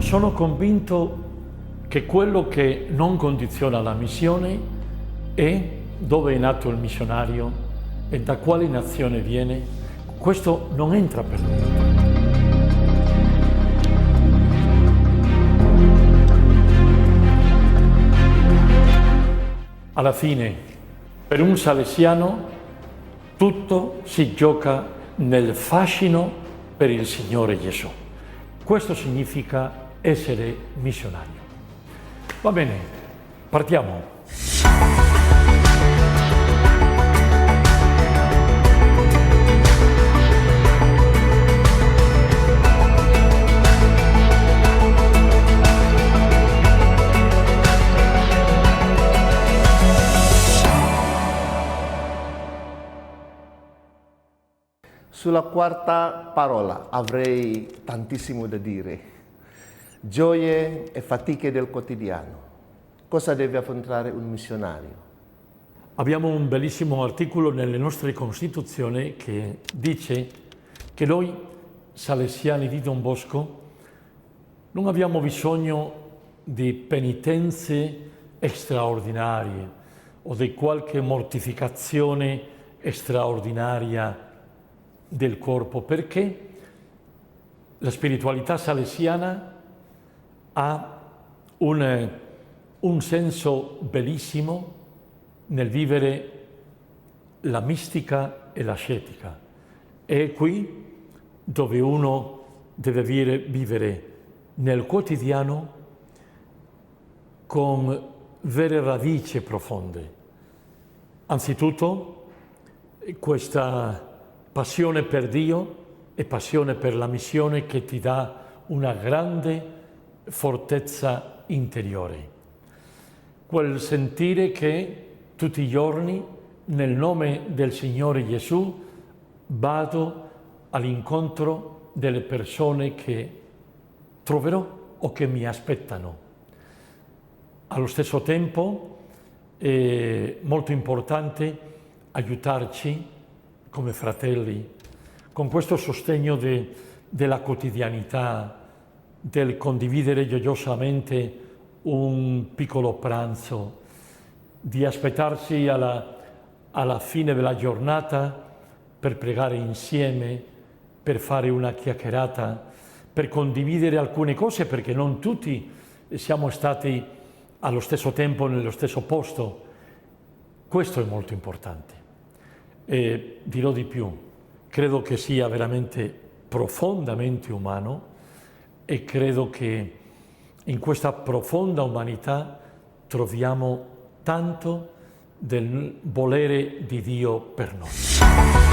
Sono convinto che quello che non condiziona la missione è dove è nato il missionario e da quale nazione viene. Questo non entra per niente. Alla fine, per un salesiano, tutto si gioca nel fascino per il Signore Gesù. Questo significa essere missionario. Va bene, partiamo. Sulla quarta parola avrei tantissimo da dire. Gioie e fatiche del quotidiano. Cosa deve affrontare un missionario? Abbiamo un bellissimo articolo nelle nostre Costituzioni che dice che noi, salesiani di Don Bosco, non abbiamo bisogno di penitenze straordinarie o di qualche mortificazione straordinaria del corpo, perché la spiritualità salesiana ha un senso bellissimo nel vivere la mistica e l'ascetica. È qui dove uno deve vivere nel quotidiano con vere radici profonde. Anzitutto questa passione per Dio e passione per la missione che ti dà una grande fortezza interiore. Quel sentire che tutti i giorni, nel nome del Signore Gesù, vado all'incontro delle persone che troverò o che mi aspettano. Allo stesso tempo è molto importante aiutarci come fratelli, con questo sostegno della quotidianità, del condividere gioiosamente un piccolo pranzo, di aspettarsi alla fine della giornata per pregare insieme, per fare una chiacchierata, per condividere alcune cose, perché non tutti siamo stati allo stesso tempo nello stesso posto. Questo è molto importante. E dirò di più, credo che sia veramente profondamente umano e credo che in questa profonda umanità troviamo tanto del volere di Dio per noi.